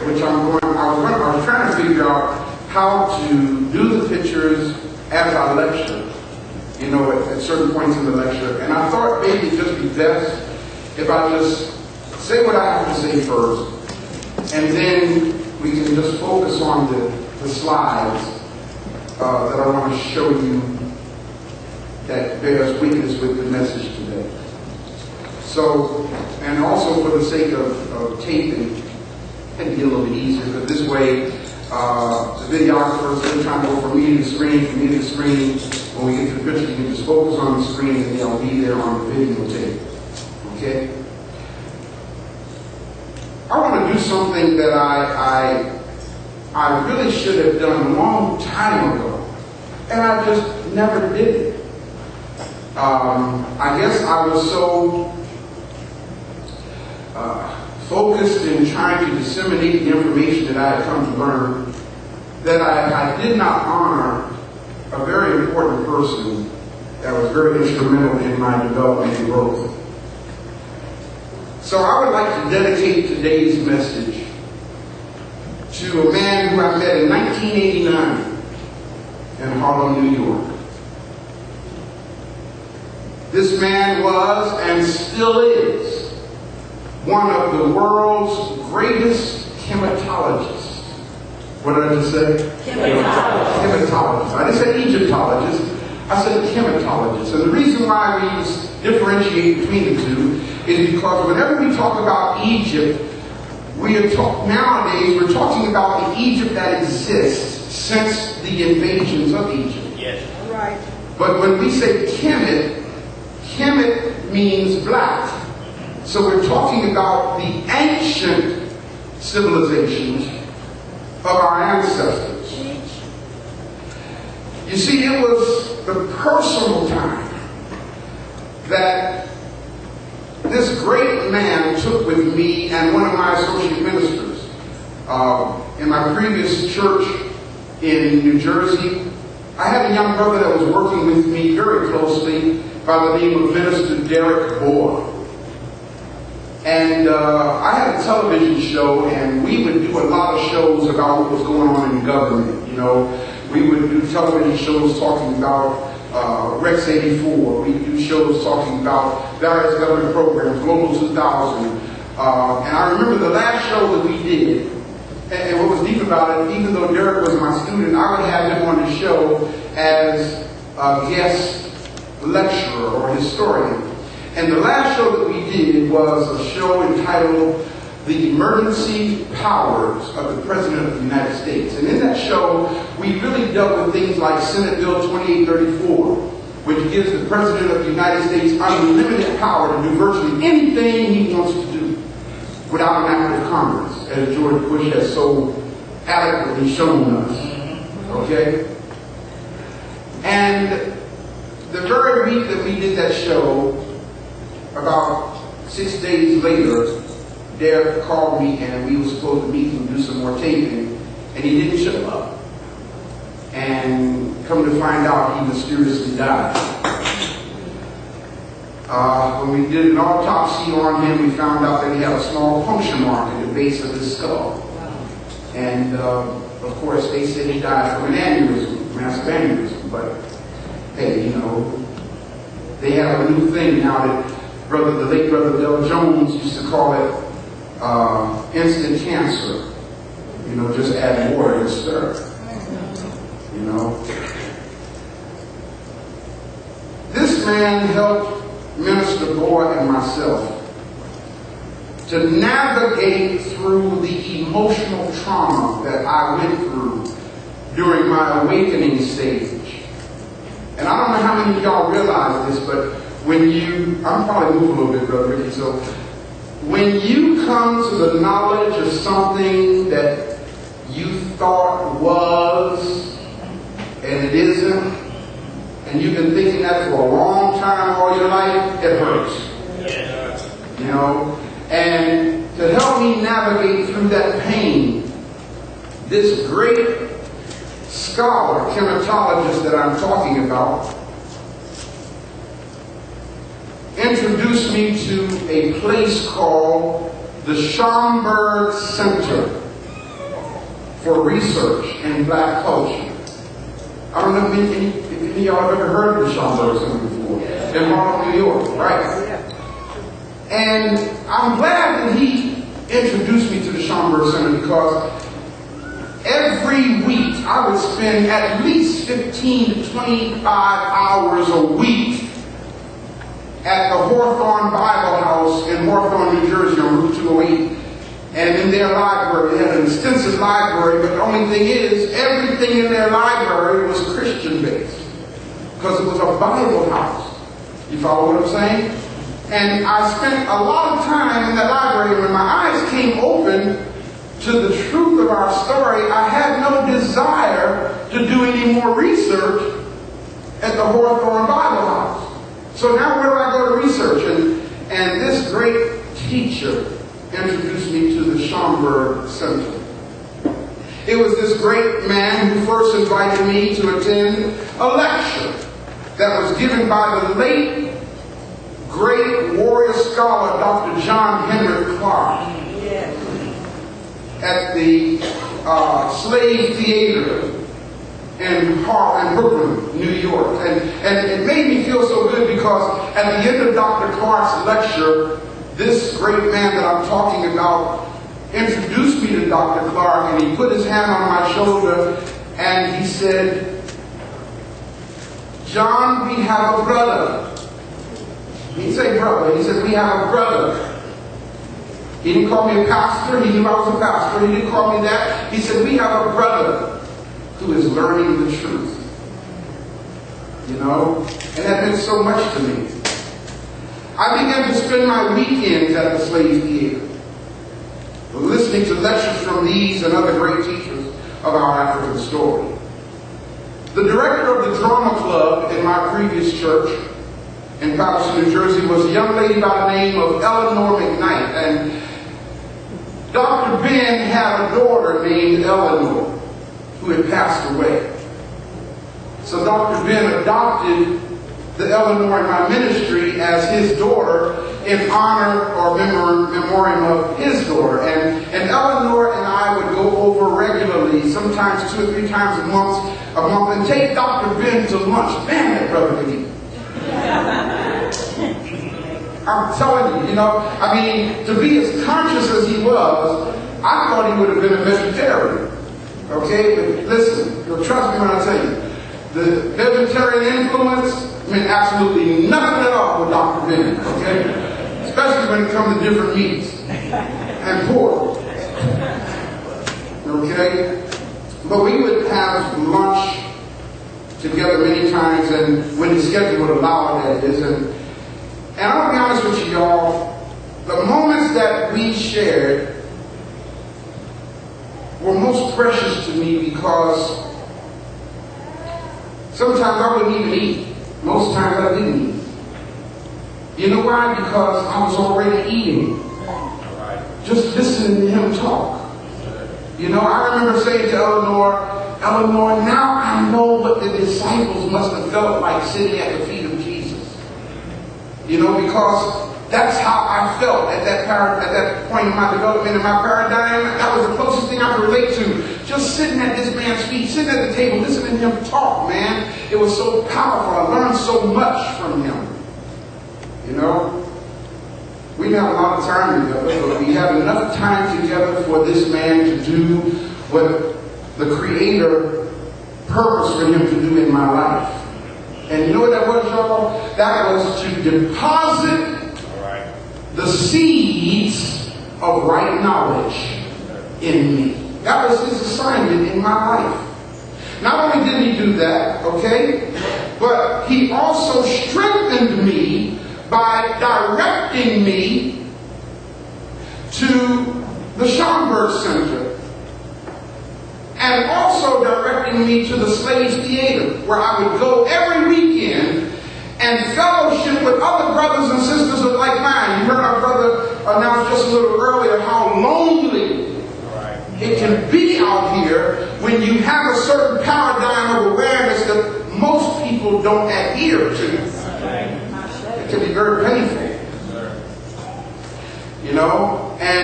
which I was trying to figure out how to do the pictures as I lecture, at certain points in the lecture. And I thought maybe it'd just be best if I just say what I have to say first, and then we can just focus on the slides that I want to show you that bears witness with the message today. So, and also for the sake of taping, it can be a little bit easier, because this way the videographers, they're trying to go from me to the screen, from me to the screen. When we get to the picture, you can just focus on the screen and they'll be there on the videotape. Okay? I want to do something that I really should have done a long time ago, and I just never did it. I guess I was so focused in trying to disseminate the information that I had come to learn that I did not honor a very important person that was very instrumental in my development and growth. So I would like to dedicate today's message to a man who I met in 1989 in Harlem, New York. This man was and still is one of the world's greatest hematologists. What did I just say? Hematologist. I didn't say Egyptologist. I said hematologist. And the reason why we differentiate between the two is because whenever we talk about Egypt, nowadays we're talking about the Egypt that exists since the invasions of Egypt. Yes. Right. But when we say Kemet, Kemet means black. So we're talking about the ancient civilizations of our ancestors. You see, it was the personal time that this great man took with me and one of my associate ministers. In my previous church in New Jersey, I had a young brother that was working with me very closely by the name of Minister Derek Bohr. And I had a television show, and we would do a lot of shows about what was going on in government. We would do television shows talking about Rex 84. We do shows talking about various government programs, Global 2000. And I remember the last show that we did, and what was deep about it, even though Derek was my student, I would have him on the show as a guest lecturer or historian. And the last show that we did was a show entitled The Emergency Powers of the President of the United States. And in that show, we really dealt with things like Senate Bill 2834, which gives the President of the United States unlimited power to do virtually anything he wants to do without an act of Congress, as George Bush has so adequately shown us. Okay? And the very week that we did that show, about 6 days later, Derek called me and we were supposed to meet and do some more taping, and he didn't show up. And come to find out, he mysteriously died. When we did an autopsy on him, we found out that he had a small puncture mark at the base of his skull. And of course, they said he died from an aneurysm, massive aneurysm. But hey, they have a new thing now that the late brother Del Jones used to call it instant cancer. Just add water and stir. This man helped Minister Bohr and myself to navigate through the emotional trauma that I went through during my awakening stage. And I don't know how many of y'all realize this, but I'm probably moving a little bit, Brother Ricky, so when you come to the knowledge of something that you thought was, and it isn't, and you've been thinking that for a long time, all your life, it hurts. And to help me navigate through that pain, this great scholar, hematologist that I'm talking about, introduced me to a place called the Schomburg Center for research in black culture. I don't know if any of y'all have ever heard of the Schomburg Center before. In Harlem, New York, right? And I'm glad that he introduced me to the Schomburg Center, because every week I would spend at least 15 to 25 hours a week at the Hawthorne Bible House in Hawthorne, New Jersey on Route 208. And in their library, they had an extensive library, but the only thing is, everything in their library was Christian-based, because it was a Bible house. You follow what I'm saying? And I spent a lot of time in that library. When my eyes came open to the truth of our story, I had no desire to do any more research at the Hawthorne Bible House. So now where do I go to research? And this great teacher introduced me to the Schomburg Center. It was this great man who first invited me to attend a lecture that was given by the late, great warrior scholar, Dr. John Henry Clark, at the Slave Theater in Brooklyn, New York. And it made me feel so good, because at the end of Dr. Clark's lecture, this great man that I'm talking about introduced me to Dr. Clark, and he put his hand on my shoulder and he said, "John, we have a brother." He didn't say brother, he said, "We have a brother." He didn't call me a pastor, he knew I was a pastor, he didn't call me that. He said, "We have a brother who is learning the truth." You know, and that meant so much to me. I began to spend my weekends at the Slave Theater, listening to lectures from these and other great teachers of our African story. The director of the drama club in my previous church in Patterson, New Jersey, was a young lady by the name of Eleanor McKnight. And Dr. Ben had a daughter named Eleanor who had passed away. So Dr. Ben adopted the Eleanor in my ministry as his daughter in honor or memoriam of his daughter. And Eleanor and I would go over regularly, sometimes 2 or 3 times a month, and take Dr. Ben to lunch. Man, that brother could eat. I'm telling you, you know, I mean, to be as conscious as he was, I thought he would have been a vegetarian. Okay? But listen, trust me when I tell you, the vegetarian influence meant absolutely nothing at all with Dr. Ben, okay? Especially when it comes to different meats and pork. Okay? But we would have lunch together many times, and when the schedule would allow it, that is. And I'll be honest with you, y'all, the moments that we shared were most precious to me, because sometimes I wouldn't even eat. Most times I didn't eat. You know why? Because I was already eating. Just listening to him talk. You know, I remember saying to Eleanor, now I know what the disciples must have felt like sitting at the feet of Jesus. You know, because that's how I felt at that point in my development, in my paradigm. That was the closest thing I could relate to. Just sitting at this man's feet, sitting at the table, listening to him talk, man. It was so powerful. I learned so much from him. You know, we didn't have a lot of time together, but we had enough time together for this man to do what the Creator purposed for him to do in my life. And you know what that was, y'all? That was to deposit the seeds of right knowledge in me. That was his assignment in my life. Not only did he do that, okay, but he also strengthened me by directing me to the Schomburg Center, and also directing me to the Slave Theater, where I would go every weekend and fellowship with other brothers and sisters of like mind. You heard our brother announce just a little earlier how lonely it can be out here when you have a certain paradigm of awareness that most people don't adhere to. It can be very painful. You know?